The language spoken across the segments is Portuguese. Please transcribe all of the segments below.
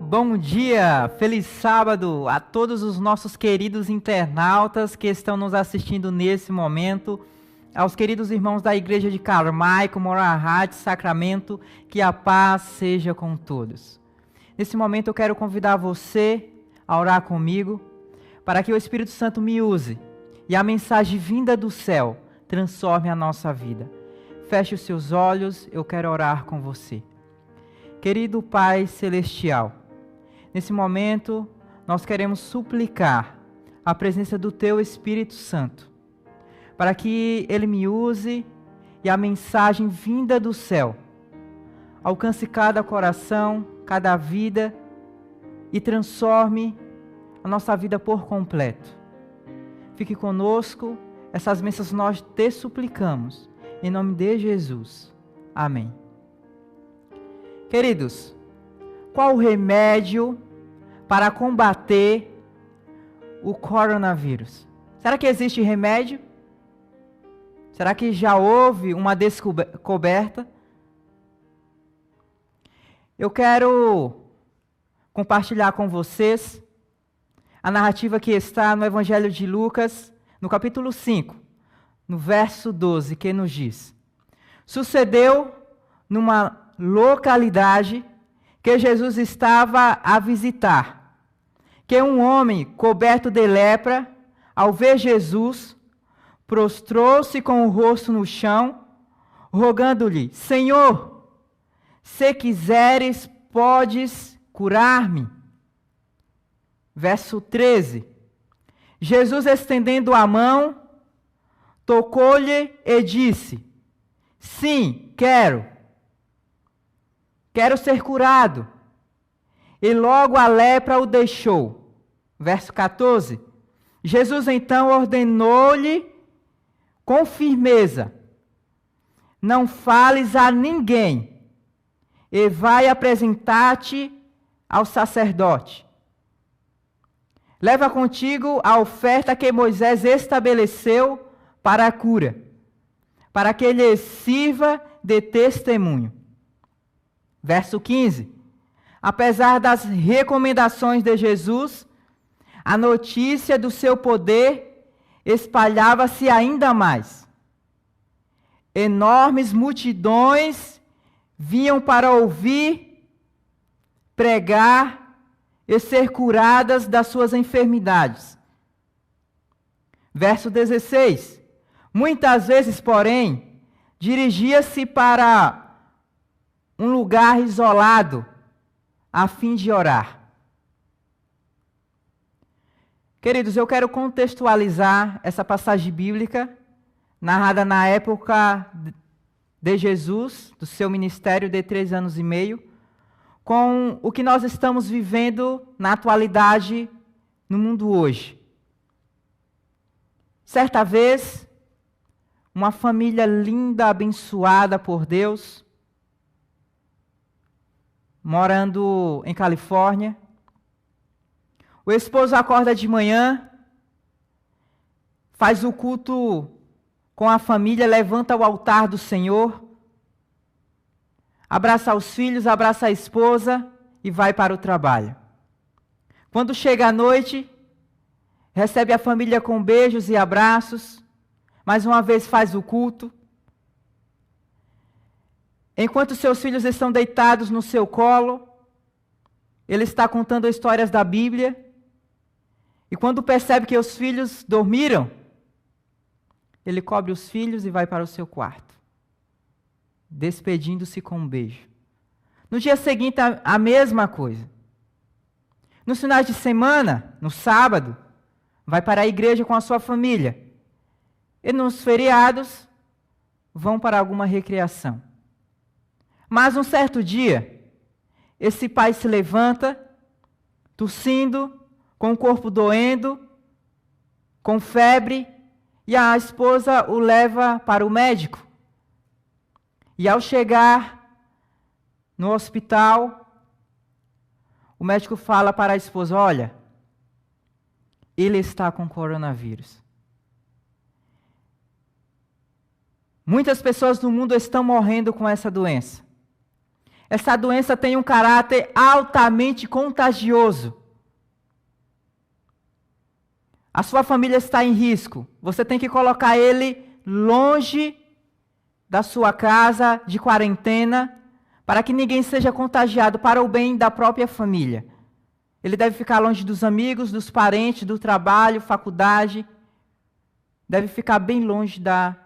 Bom dia, feliz sábado a todos os nossos queridos internautas que estão nos assistindo nesse momento, aos queridos irmãos da Igreja de Carmaico, Morahat, Sacramento, que a paz seja com todos. Nesse momento eu quero convidar você a orar comigo, para que o Espírito Santo me use e a mensagem vinda do céu transforme a nossa vida. Feche os seus olhos, eu quero orar com você. Querido Pai Celestial, nesse momento nós queremos suplicar a presença do Teu Espírito Santo, para que Ele me use e a mensagem vinda do céu alcance cada coração, cada vida e transforme a nossa vida por completo. Fique conosco, essas bênçãos nós te suplicamos, em nome de Jesus. Amém. Queridos, qual o remédio para combater o coronavírus? Será que existe remédio? Será que já houve uma descoberta? Eu quero compartilhar com vocês a narrativa que está no Evangelho de Lucas, no capítulo 5, no verso 12, que nos diz: sucedeu numa localidade que Jesus estava a visitar, que um homem coberto de lepra, ao ver Jesus, prostrou-se com o rosto no chão, rogando-lhe: Senhor, se quiseres, podes curar-me. Verso 13. Jesus, estendendo a mão, tocou-lhe e disse: sim, quero ser curado. E logo a lepra o deixou. Verso 14. Jesus então ordenou-lhe com firmeza: não fales a ninguém, e vai apresentar-te ao sacerdote. Leva contigo a oferta que Moisés estabeleceu para a cura, para que lhe sirva de testemunho. Verso 15. Apesar das recomendações de Jesus, a notícia do seu poder espalhava-se ainda mais. Enormes multidões vinham para ouvir, pregar e ser curadas das suas enfermidades. Verso 16. Muitas vezes, porém, dirigia-se para um lugar isolado, a fim de orar. Queridos, eu quero contextualizar essa passagem bíblica, narrada na época de Jesus, do seu ministério de 3 anos e meio, com o que nós estamos vivendo na atualidade no mundo hoje. Certa vez, uma família linda, abençoada por Deus, morando em Califórnia. O esposo acorda de manhã, faz o culto com a família, levanta o altar do Senhor, abraça os filhos, abraça a esposa e vai para o trabalho. Quando chega a noite, recebe a família com beijos e abraços, mais uma vez faz o culto. Enquanto seus filhos estão deitados no seu colo, ele está contando histórias da Bíblia. E quando percebe que os filhos dormiram, ele cobre os filhos e vai para o seu quarto, despedindo-se com um beijo. No dia seguinte, a mesma coisa. Nos finais de semana, no sábado, vai para a igreja com a sua família. E nos feriados, vão para alguma recreação. Mas um certo dia, esse pai se levanta, tossindo, com o corpo doendo, com febre, e a esposa o leva para o médico. E ao chegar no hospital, o médico fala para a esposa: olha, ele está com coronavírus. Muitas pessoas no mundo estão morrendo com essa doença. Essa doença tem um caráter altamente contagioso. A sua família está em risco. Você tem que colocar ele longe da sua casa, de quarentena, para que ninguém seja contagiado, para o bem da própria família. Ele deve ficar longe dos amigos, dos parentes, do trabalho, faculdade. Deve ficar bem longe da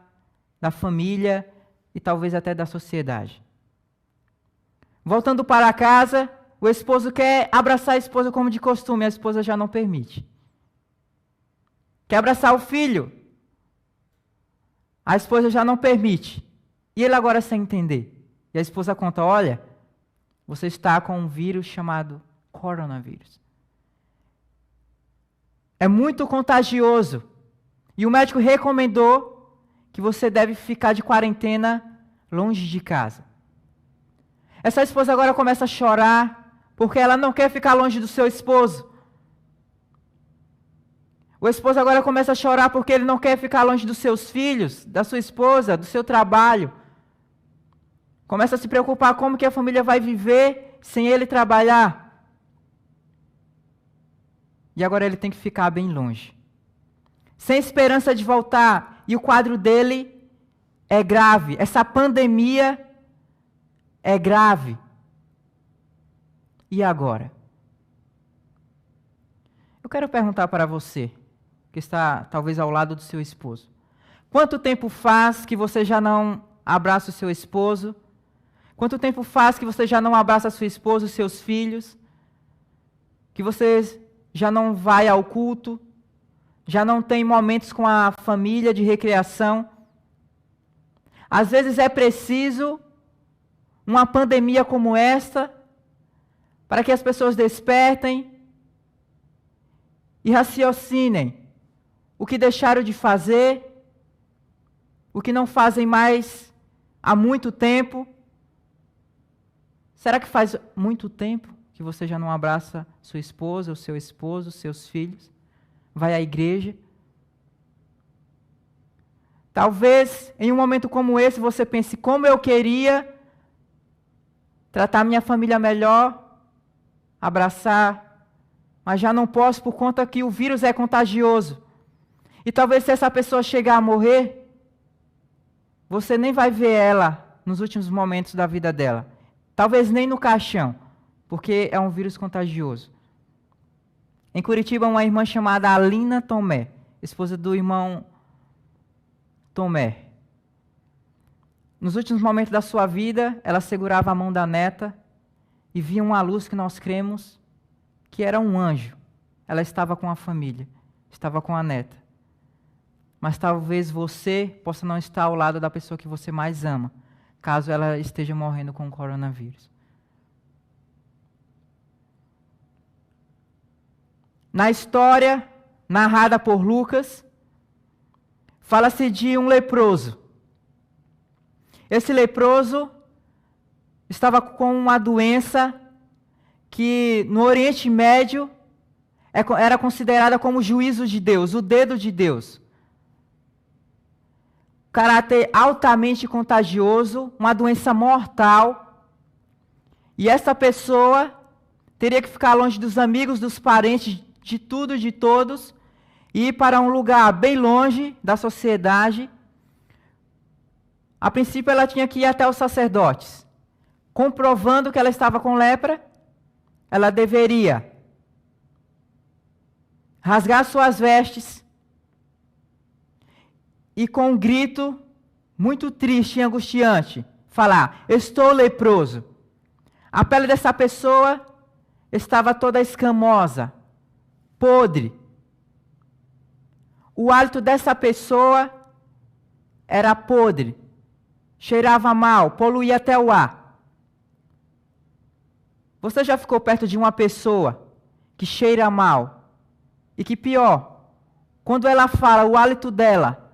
família e talvez até da sociedade. Voltando para casa, o esposo quer abraçar a esposa como de costume, a esposa já não permite. Quer abraçar o filho, a esposa já não permite. E ele agora sem entender. E a esposa conta, olha, você está com um vírus chamado coronavírus. É muito contagioso. E o médico recomendou que você deve ficar de quarentena longe de casa. Essa esposa agora começa a chorar, porque ela não quer ficar longe do seu esposo. O esposo agora começa a chorar porque ele não quer ficar longe dos seus filhos, da sua esposa, do seu trabalho. Começa a se preocupar como que a família vai viver sem ele trabalhar. E agora ele tem que ficar bem longe. Sem esperança de voltar. E o quadro dele é grave. Essa pandemia é grave. E agora? Eu quero perguntar para você, que está talvez ao lado do seu esposo. Quanto tempo faz que você já não abraça o seu esposo? Quanto tempo faz que você já não abraça a sua esposa, os seus filhos? Que você já não vai ao culto? Já não tem momentos com a família de recreação? Às vezes é preciso uma pandemia como esta para que as pessoas despertem e raciocinem o que deixaram de fazer, o que não fazem mais há muito tempo. Será que faz muito tempo que você já não abraça sua esposa, o seu esposo, seus filhos? Vai à igreja? Talvez em um momento como esse você pense, como eu queria tratar minha família melhor, abraçar, mas já não posso por conta que o vírus é contagioso. E talvez se essa pessoa chegar a morrer, você nem vai ver ela nos últimos momentos da vida dela. Talvez nem no caixão, porque é um vírus contagioso. Em Curitiba, uma irmã chamada Alina Tomé, esposa do irmão Tomé. Nos últimos momentos da sua vida, ela segurava a mão da neta e via uma luz que nós cremos que era um anjo. Ela estava com a família, estava com a neta. Mas talvez você possa não estar ao lado da pessoa que você mais ama, caso ela esteja morrendo com o coronavírus. Na história narrada por Lucas, fala-se de um leproso. Esse leproso estava com uma doença que no Oriente Médio era considerada como o juízo de Deus, o dedo de Deus. Caráter altamente contagioso, uma doença mortal. E essa pessoa teria que ficar longe dos amigos, dos parentes, de tudo e de todos, e ir para um lugar bem longe da sociedade. A princípio ela tinha que ir até os sacerdotes. Comprovando que ela estava com lepra, ela deveria rasgar suas vestes e com um grito muito triste e angustiante, falar, estou leproso. A pele dessa pessoa estava toda escamosa, podre. O hálito dessa pessoa era podre, cheirava mal, poluía até o ar. Você já ficou perto de uma pessoa que cheira mal e que pior, quando ela fala, o hálito dela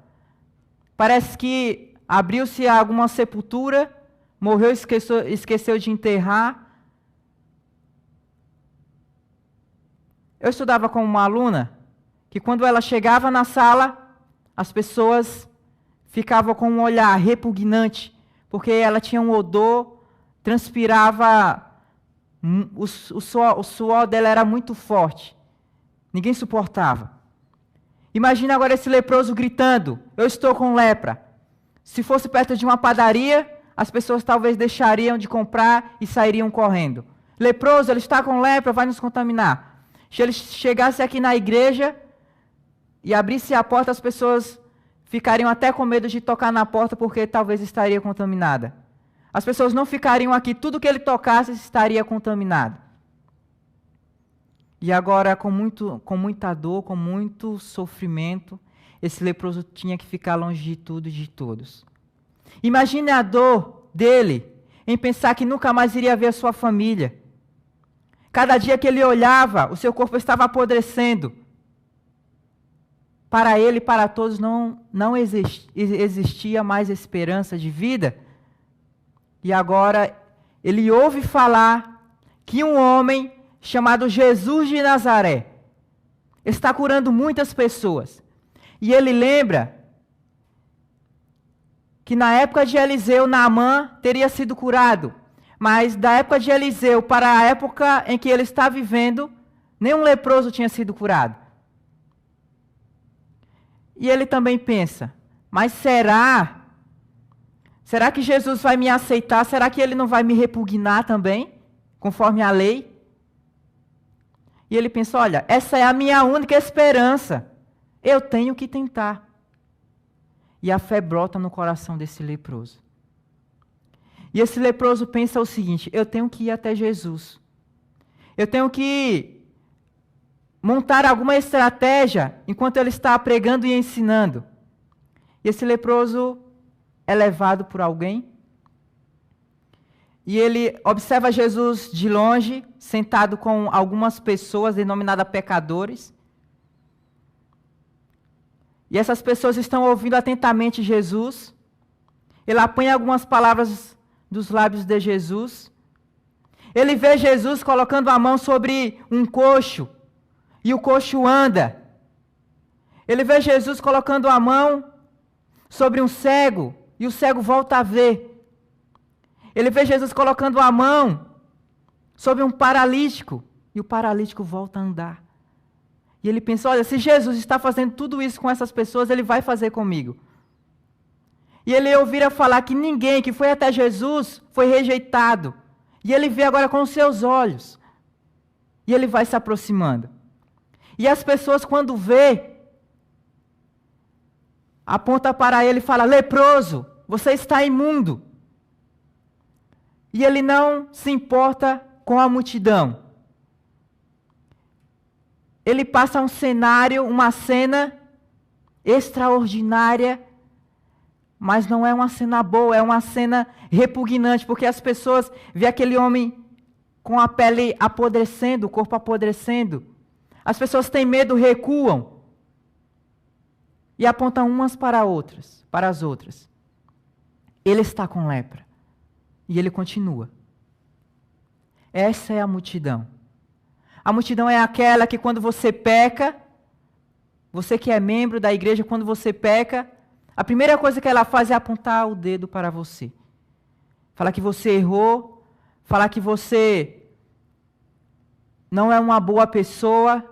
parece que abriu-se alguma sepultura, morreu, esqueceu de enterrar. Eu estudava com uma aluna que quando ela chegava na sala, as pessoas ficavam com um olhar repugnante, porque ela tinha um odor transpirava, o suor dela era muito forte. Ninguém suportava. Imagina agora esse leproso gritando: eu estou com lepra. Se fosse perto de uma padaria, as pessoas talvez deixariam de comprar e sairiam correndo. Leproso, ele está com lepra, vai nos contaminar. Se ele chegasse aqui na igreja e abrisse a porta, as pessoas ficariam até com medo de tocar na porta, porque talvez estaria contaminada. As pessoas não ficariam aqui, tudo que ele tocasse estaria contaminado. E agora, com muita dor, com muito sofrimento, esse leproso tinha que ficar longe de tudo e de todos. Imagine a dor dele em pensar que nunca mais iria ver a sua família. Cada dia que ele olhava, o seu corpo estava apodrecendo. Para ele e para todos não existia mais esperança de vida. E agora ele ouve falar que um homem chamado Jesus de Nazaré está curando muitas pessoas. E ele lembra que na época de Eliseu, Naamã teria sido curado. Mas da época de Eliseu para a época em que ele está vivendo, nenhum leproso tinha sido curado. E ele também pensa: mas será que Jesus vai me aceitar? Será que ele não vai me repugnar também, conforme a lei? E ele pensa: olha, essa é a minha única esperança. Eu tenho que tentar. E a fé brota no coração desse leproso. E esse leproso pensa o seguinte: eu tenho que ir até Jesus. Eu tenho que montar alguma estratégia enquanto ele está pregando e ensinando. E esse leproso é levado por alguém. E ele observa Jesus de longe, sentado com algumas pessoas denominadas pecadores. E essas pessoas estão ouvindo atentamente Jesus. Ele apanha algumas palavras dos lábios de Jesus. Ele vê Jesus colocando a mão sobre um coxo, e o coxo anda. Ele vê Jesus colocando a mão sobre um cego, e o cego volta a ver. Ele vê Jesus colocando a mão sobre um paralítico, e o paralítico volta a andar. E ele pensa: olha, se Jesus está fazendo tudo isso com essas pessoas, ele vai fazer comigo. E ele ouvira falar que ninguém que foi até Jesus foi rejeitado. E ele vê agora com os seus olhos. E ele vai se aproximando. E as pessoas, quando vê, aponta para ele e fala: leproso, você está imundo. E ele não se importa com a multidão. Ele passa um cenário, uma cena extraordinária, mas não é uma cena boa, é uma cena repugnante, porque as pessoas veem aquele homem com a pele apodrecendo, o corpo apodrecendo. As pessoas têm medo, recuam e apontam umas para as outras. Ele está com lepra e ele continua. Essa é a multidão. A multidão é aquela que quando você peca, você que é membro da igreja, quando você peca, a primeira coisa que ela faz é apontar o dedo para você. Falar que você errou, falar que você não é uma boa pessoa,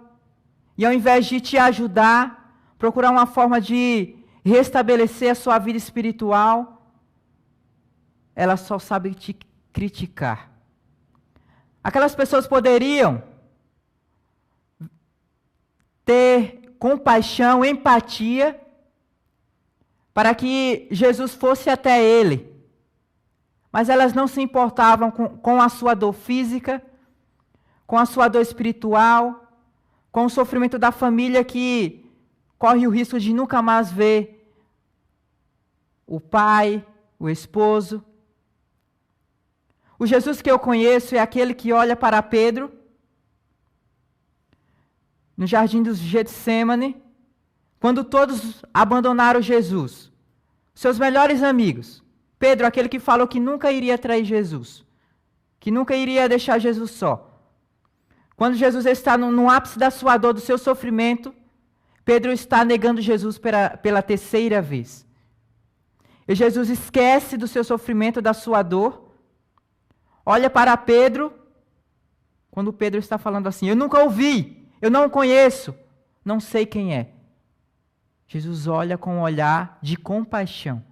e ao invés de te ajudar, procurar uma forma de restabelecer a sua vida espiritual, ela só sabe te criticar. Aquelas pessoas poderiam ter compaixão, empatia, para que Jesus fosse até ele. Mas elas não se importavam com a sua dor física, com a sua dor espiritual, com o sofrimento da família que corre o risco de nunca mais ver o pai, o esposo. O Jesus que eu conheço é aquele que olha para Pedro no jardim do Getsêmani, quando todos abandonaram Jesus, seus melhores amigos. Pedro, aquele que falou que nunca iria trair Jesus, que nunca iria deixar Jesus só. Quando Jesus está no ápice da sua dor, do seu sofrimento, Pedro está negando Jesus pela terceira vez. E Jesus esquece do seu sofrimento, da sua dor, olha para Pedro, quando Pedro está falando assim: eu nunca ouvi, eu não o conheço, não sei quem é. Jesus olha com um olhar de compaixão,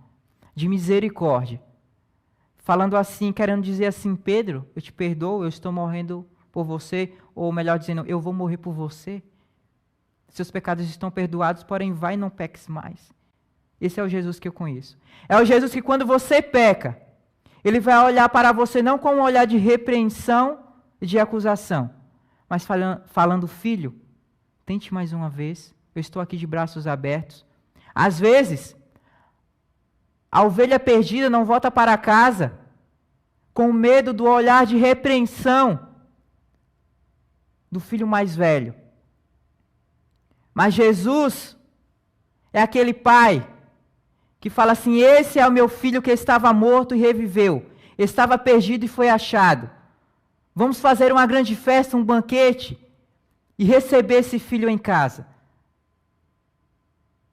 de misericórdia, falando assim, querendo dizer assim: Pedro, eu te perdoo, eu estou morrendo por você, ou melhor dizendo, eu vou morrer por você. Seus pecados estão perdoados, porém vai e não peques mais. Esse é o Jesus que eu conheço. É o Jesus que quando você peca, Ele vai olhar para você não com um olhar de repreensão e de acusação, mas falando: filho, tente mais uma vez, eu estou aqui de braços abertos. Às vezes, a ovelha perdida não volta para casa com medo do olhar de repreensão do filho mais velho. Mas Jesus é aquele pai que fala assim: esse é o meu filho que estava morto e reviveu, estava perdido e foi achado. Vamos fazer uma grande festa, um banquete, e receber esse filho em casa.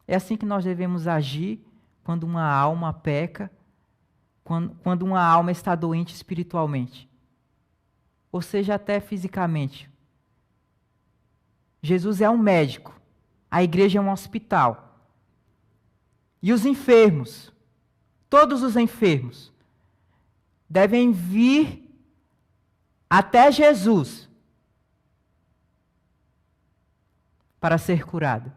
É assim que nós devemos agir quando uma alma peca, quando uma alma está doente espiritualmente, ou seja, até fisicamente. Jesus é um médico, a igreja é um hospital. E os enfermos, todos os enfermos, devem vir até Jesus para ser curado.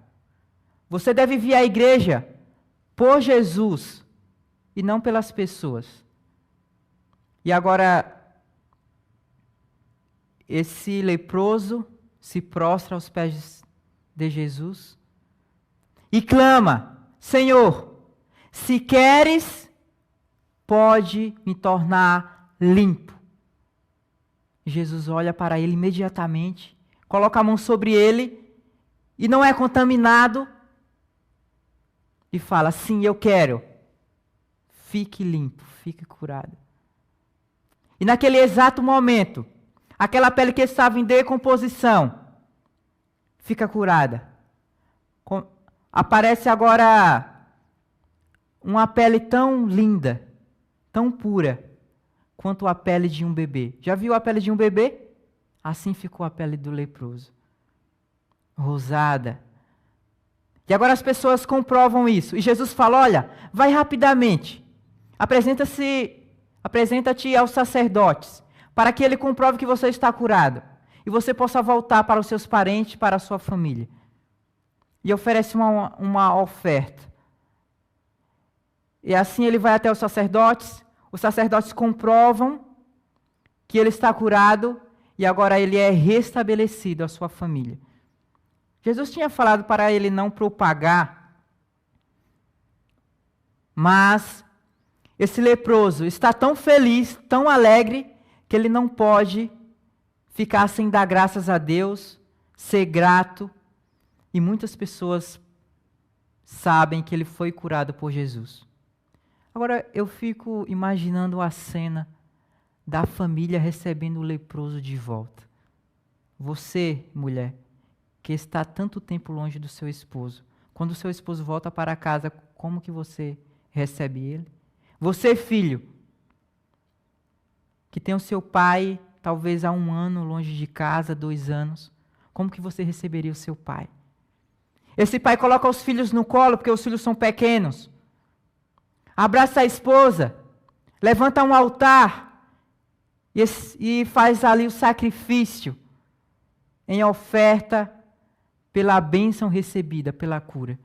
Você deve vir à igreja por Jesus e não pelas pessoas. E agora, esse leproso se prostra aos pés de Jesus e clama: Senhor, se queres, pode me tornar limpo. Jesus olha para ele imediatamente, coloca a mão sobre ele e não é contaminado e fala: sim, eu quero. Fique limpo, fique curado. E naquele exato momento, aquela pele que estava em decomposição fica curada. Aparece agora uma pele tão linda, tão pura, quanto a pele de um bebê. Já viu a pele de um bebê? Assim ficou a pele do leproso. Rosada. E agora as pessoas comprovam isso. E Jesus fala: olha, vai rapidamente. Apresenta-te aos sacerdotes, para que ele comprove que você está curado. E você possa voltar para os seus parentes, para a sua família. E oferece uma oferta. E assim ele vai até os sacerdotes comprovam que ele está curado e agora ele é restabelecido à sua família. Jesus tinha falado para ele não propagar, mas esse leproso está tão feliz, tão alegre, que ele não pode ficar sem dar graças a Deus, ser grato. E muitas pessoas sabem que ele foi curado por Jesus. Agora eu fico imaginando a cena da família recebendo o leproso de volta. Você, mulher, que está tanto tempo longe do seu esposo, quando o seu esposo volta para casa, como que você recebe ele? Você, filho, que tem o seu pai talvez há 1 ano longe de casa, 2 anos, como que você receberia o seu pai? Esse pai coloca os filhos no colo, porque os filhos são pequenos. Abraça a esposa, levanta um altar e faz ali o sacrifício em oferta pela bênção recebida, pela cura.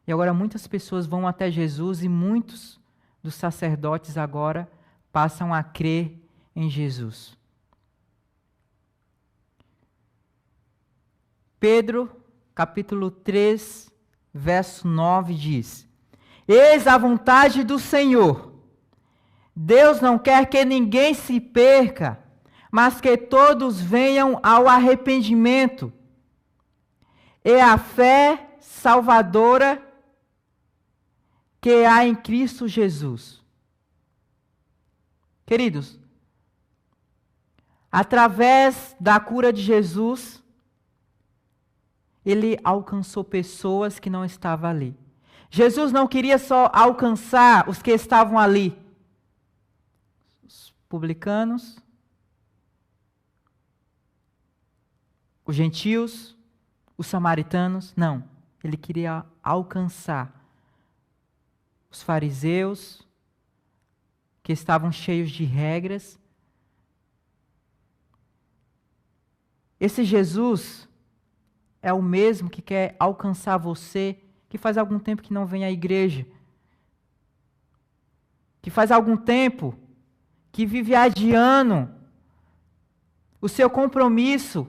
E agora muitas pessoas vão até Jesus e muitos dos sacerdotes agora passam a crer em Jesus. Pedro, capítulo 3, verso 9 diz: eis a vontade do Senhor. Deus não quer que ninguém se perca, mas que todos venham ao arrependimento. É a fé salvadora que há em Cristo Jesus. Queridos, através da cura de Jesus, ele alcançou pessoas que não estavam ali. Jesus não queria só alcançar os que estavam ali, publicanos, os gentios, os samaritanos. Não, ele queria alcançar os fariseus, que estavam cheios de regras. Esse Jesus é o mesmo que quer alcançar você, que faz algum tempo que não vem à igreja, que faz algum tempo que vive adiando o seu compromisso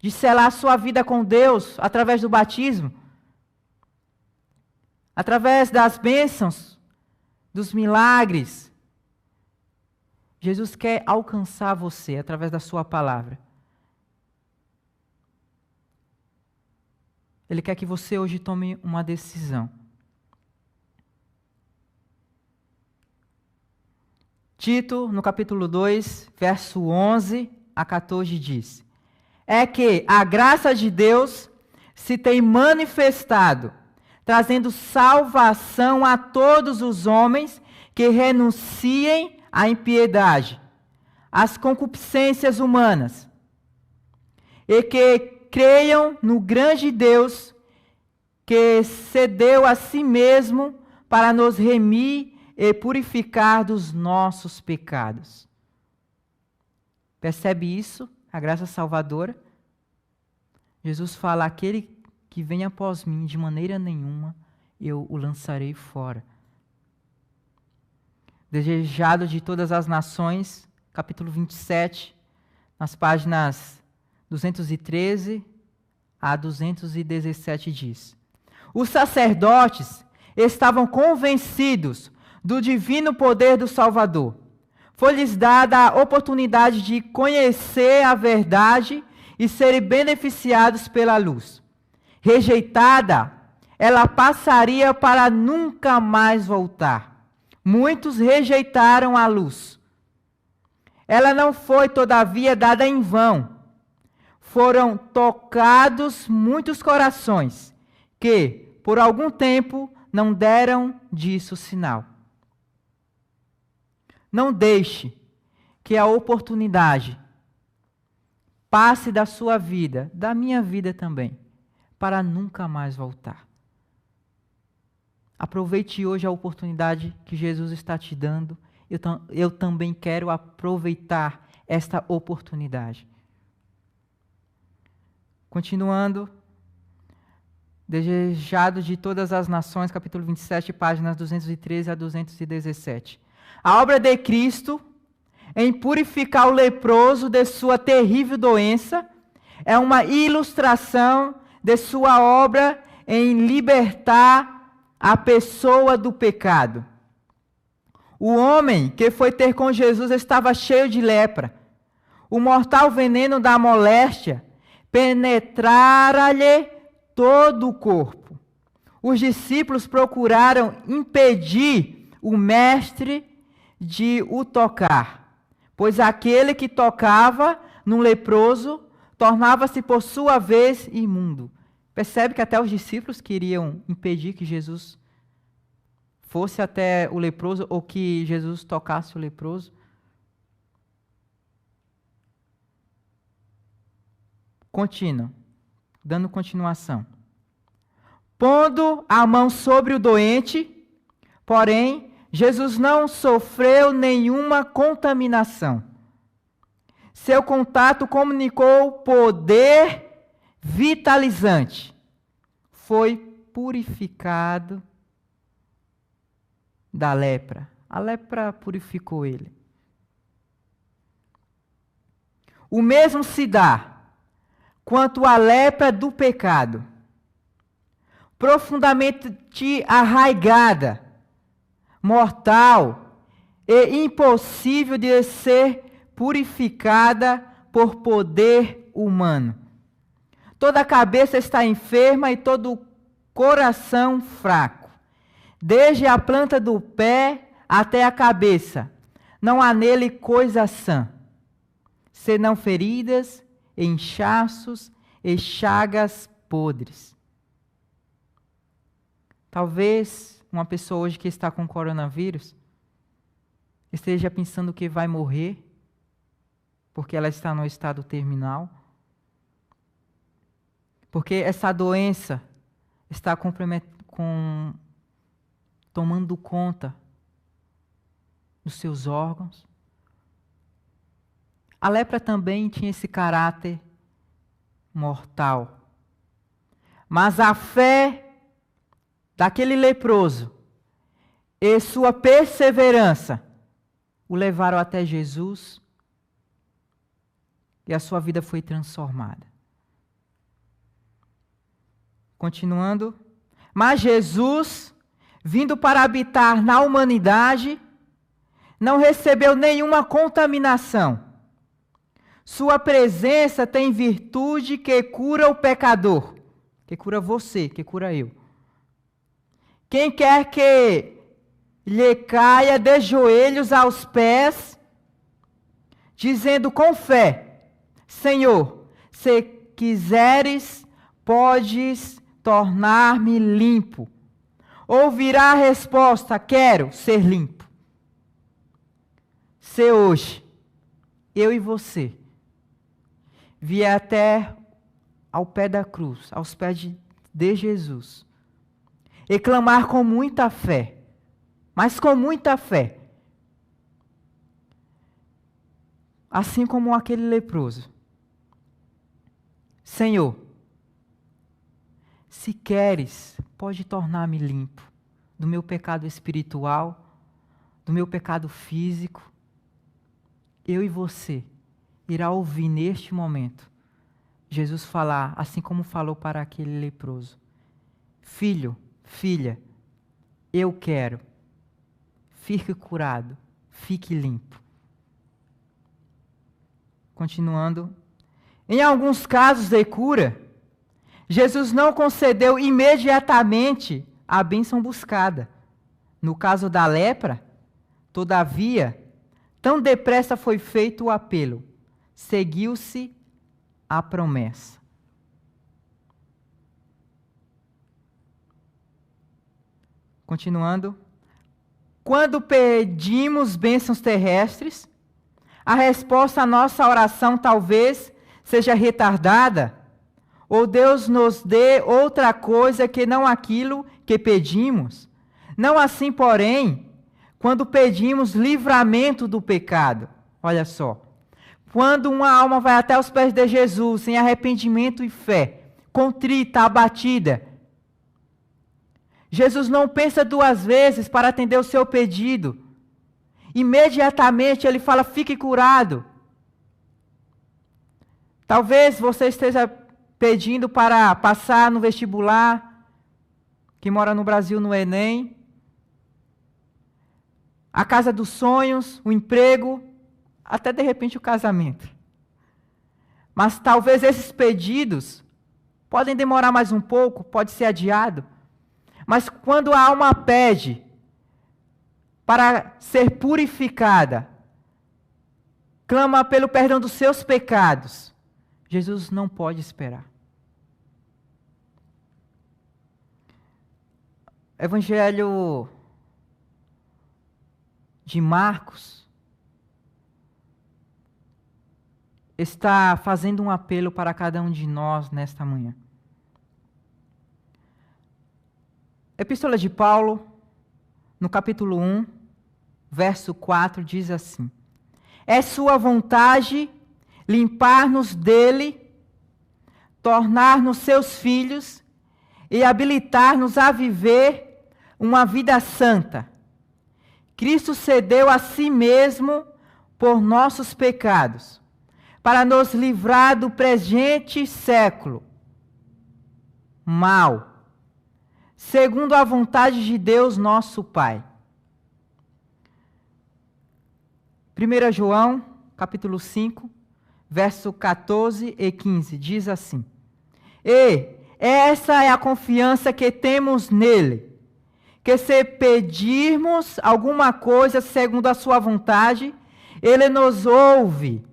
de selar sua vida com Deus através do batismo, através das bênçãos, dos milagres. Jesus quer alcançar você através da sua palavra. Ele quer que você hoje tome uma decisão. Tito, no capítulo 2, verso 11 a 14, diz: é que a graça de Deus se tem manifestado, trazendo salvação a todos os homens que renunciem à impiedade, às concupiscências humanas, e que creiam no grande Deus que cedeu a si mesmo para nos remir e purificar dos nossos pecados. Percebe isso? A graça salvadora? Jesus fala: aquele que vem após mim, de maneira nenhuma eu o lançarei fora. Desejado de todas as nações, capítulo 27, nas páginas 213 a 217 diz: os sacerdotes estavam convencidos do divino poder do Salvador. Foi-lhes dada a oportunidade de conhecer a verdade e serem beneficiados pela luz. Rejeitada, ela passaria para nunca mais voltar. Muitos rejeitaram a luz. Ela não foi, todavia, dada em vão. Foram tocados muitos corações que, por algum tempo, não deram disso sinal. Não deixe que a oportunidade passe da sua vida, da minha vida também, para nunca mais voltar. Aproveite hoje a oportunidade que Jesus está te dando. Eu também quero aproveitar esta oportunidade. Continuando, desejado de todas as nações, capítulo 27, páginas 213 a 217. A obra de Cristo em purificar o leproso de sua terrível doença é uma ilustração de sua obra em libertar a pessoa do pecado. O homem que foi ter com Jesus estava cheio de lepra. O mortal veneno da moléstia penetrara-lhe todo o corpo. Os discípulos procuraram impedir o mestre de o tocar, pois aquele que tocava no leproso tornava-se por sua vez imundo. Percebe que até os discípulos queriam impedir que Jesus fosse até o leproso ou que Jesus tocasse o leproso. Dando continuação. Pondo a mão sobre o doente, porém, Jesus não sofreu nenhuma contaminação. Seu contato comunicou poder vitalizante. Foi purificado da lepra. A lepra purificou ele. O mesmo se dá quanto à lepra do pecado, profundamente arraigada, mortal e impossível de ser purificada por poder humano. Toda a cabeça está enferma e todo o coração fraco. Desde a planta do pé até a cabeça, não há nele coisa sã, senão feridas, inchaços e chagas podres. Talvez uma pessoa hoje que está com coronavírus esteja pensando que vai morrer, porque ela está no estado terminal, porque essa doença está tomando conta dos seus órgãos. A lepra também tinha esse caráter mortal. Mas a fé daquele leproso e sua perseverança o levaram até Jesus e a sua vida foi transformada. Continuando. Mas Jesus, vindo para habitar na humanidade, não recebeu nenhuma contaminação. Sua presença tem virtude que cura o pecador, que cura você, que cura eu. Quem quer que lhe caia de joelhos aos pés, dizendo com fé: Senhor, se quiseres, podes tornar-me limpo. Ouvirá a resposta: quero ser limpo. Se hoje, eu e você, vier até ao pé da cruz, aos pés de Jesus, e clamar com muita fé, mas com muita fé, assim como aquele leproso: Senhor, se queres, pode tornar-me limpo do meu pecado espiritual, do meu pecado físico. Eu e você irá ouvir neste momento Jesus falar, assim como falou para aquele leproso: filho, filha, eu quero, fique curado, fique limpo. Continuando, em alguns casos de cura, Jesus não concedeu imediatamente a bênção buscada. No caso da lepra, todavia, tão depressa foi feito o apelo, seguiu-se a promessa. Continuando, quando pedimos bênçãos terrestres, a resposta à nossa oração talvez seja retardada, ou Deus nos dê outra coisa que não aquilo que pedimos. Não assim, porém, quando pedimos livramento do pecado. Olha só. Quando uma alma vai até os pés de Jesus em arrependimento e fé, contrita, abatida, Jesus não pensa duas vezes para atender o seu pedido. Imediatamente ele fala: fique curado. Talvez você esteja pedindo para passar no vestibular, que mora no Brasil no Enem, a casa dos sonhos, o emprego, até de repente o casamento. Mas talvez esses pedidos podem demorar mais um pouco, pode ser adiado. Mas quando a alma pede para ser purificada, clama pelo perdão dos seus pecados, Jesus não pode esperar. Evangelho de Marcos está fazendo um apelo para cada um de nós nesta manhã. Epístola de Paulo, no capítulo 1, verso 4, diz assim: é sua vontade limpar-nos dele, tornar-nos seus filhos e habilitar-nos a viver uma vida santa. Cristo cedeu a si mesmo por nossos pecados, para nos livrar do presente século mau, segundo a vontade de Deus nosso Pai. 1 João, capítulo 5, verso 14 e 15, diz assim: e essa é a confiança que temos nele, que se pedirmos alguma coisa segundo a sua vontade, ele nos ouve.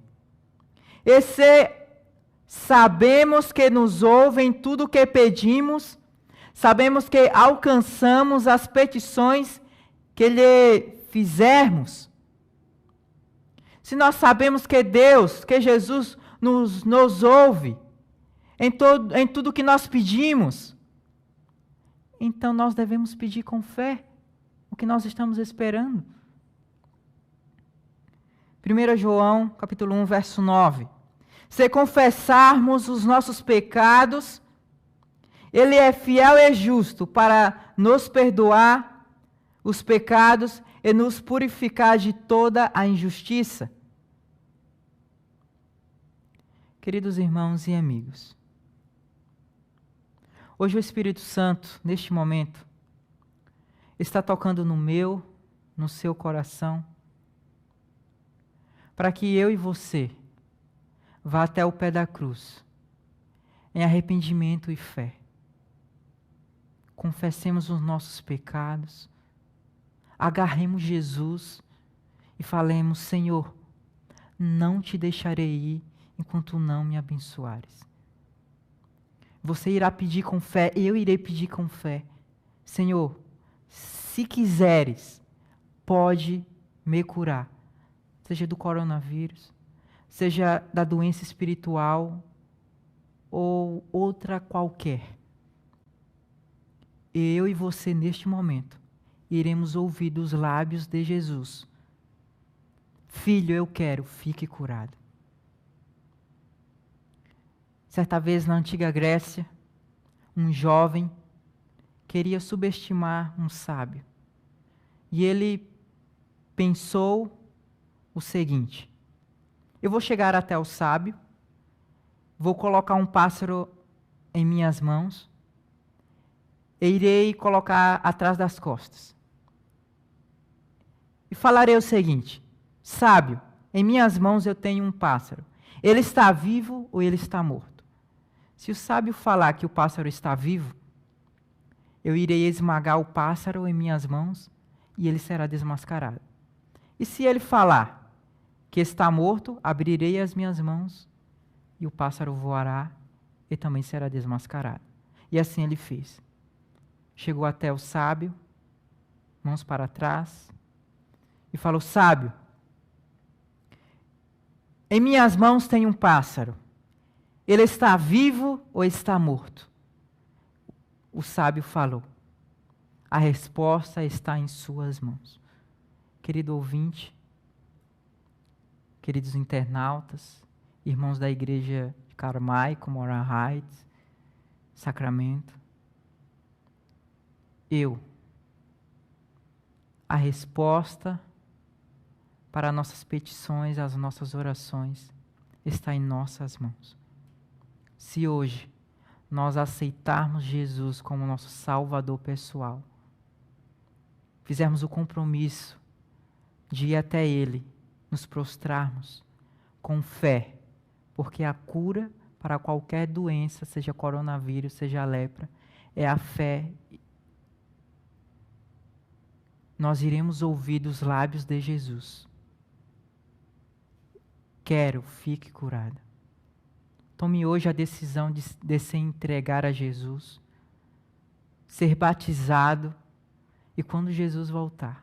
E se sabemos que nos ouve em tudo o que pedimos, sabemos que alcançamos as petições que lhe fizermos. se nós sabemos que Deus, que Jesus nos ouve em tudo que nós pedimos, então nós devemos pedir com fé o que nós estamos esperando. 1 João, capítulo 1, verso 9. Se confessarmos os nossos pecados, Ele é fiel e justo para nos perdoar os pecados e nos purificar de toda a injustiça. Queridos irmãos e amigos, hoje o Espírito Santo, neste momento, está tocando no meu, no seu coração, para que eu e você vá até o pé da cruz, em arrependimento e fé. Confessemos os nossos pecados, agarremos Jesus e falemos: Senhor, não te deixarei ir enquanto não me abençoares. Você irá pedir com fé, eu irei pedir com fé: Senhor, se quiseres, pode me curar, seja do coronavírus, seja da doença espiritual ou outra qualquer. Eu e você, neste momento, iremos ouvir dos lábios de Jesus: Filho, eu quero, fique curado. Certa vez na antiga Grécia, um jovem queria subestimar um sábio. E ele pensou o seguinte: eu vou chegar até o sábio, vou colocar um pássaro em minhas mãos e irei colocar atrás das costas. E falarei o seguinte: sábio, em minhas mãos eu tenho um pássaro. Ele está vivo ou ele está morto? Se o sábio falar que o pássaro está vivo, eu irei esmagar o pássaro em minhas mãos e ele será desmascarado. E se ele falar que está morto, abrirei as minhas mãos e o pássaro voará e também será desmascarado. E assim ele fez. Chegou até o sábio, mãos para trás, e falou: sábio, em minhas mãos tem um pássaro. Ele está vivo ou está morto? O sábio falou: a resposta está em suas mãos. Querido ouvinte, queridos internautas, irmãos da igreja de Carmaico, Moran Heights, Sacramento, a resposta para nossas petições, as nossas orações, está em nossas mãos. Se hoje nós aceitarmos Jesus como nosso Salvador pessoal, fizermos o compromisso de ir até Ele, nos prostrarmos com fé, porque a cura para qualquer doença, seja coronavírus, seja lepra, é a fé. Nós iremos ouvir dos lábios de Jesus: quero, fique curado. Tome hoje a decisão de se entregar a Jesus, ser batizado, e quando Jesus voltar,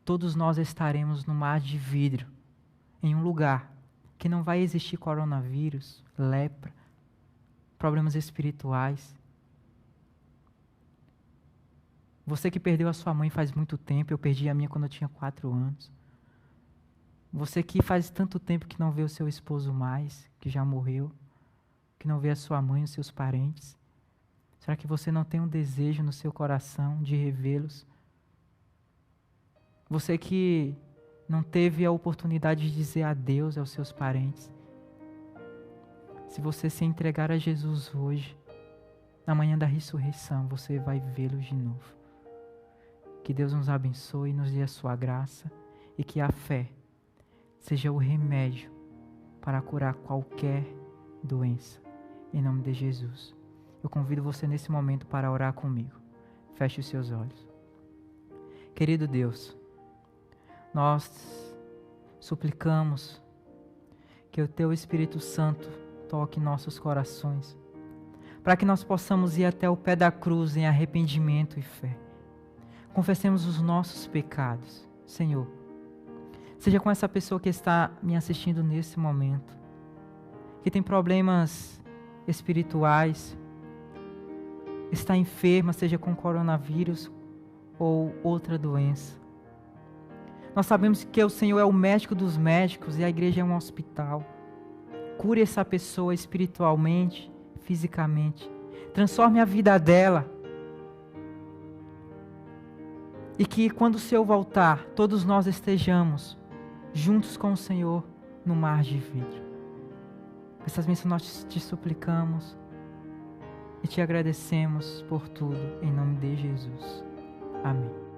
todos nós estaremos no mar de vidro, em um lugar que não vai existir coronavírus, lepra, problemas espirituais. Você que perdeu a sua mãe faz muito tempo, eu perdi a minha quando eu tinha 4 anos. Você que faz tanto tempo que não vê o seu esposo mais, que já morreu, que não vê a sua mãe, os seus parentes. Será que você não tem um desejo no seu coração de revê-los? Você que não teve a oportunidade de dizer adeus aos seus parentes. Se você se entregar a Jesus hoje, na manhã da ressurreição, você vai vê-los de novo. Que Deus nos abençoe e nos dê a sua graça, e que a fé seja o remédio para curar qualquer doença. Em nome de Jesus. Eu convido você nesse momento para orar comigo. Feche os seus olhos. Querido Deus, nós suplicamos que o Teu Espírito Santo toque nossos corações, para que nós possamos ir até o pé da cruz em arrependimento e fé. Confessemos os nossos pecados, Senhor. Seja com essa pessoa que está me assistindo nesse momento, que tem problemas espirituais, está enferma, seja com coronavírus ou outra doença. Nós sabemos que o Senhor é o médico dos médicos e a igreja é um hospital. Cure essa pessoa espiritualmente, fisicamente. Transforme a vida dela. E que quando o Senhor voltar, todos nós estejamos juntos com o Senhor no mar de vidro. Essas bênçãos nós te suplicamos e te agradecemos por tudo, em nome de Jesus. Amém.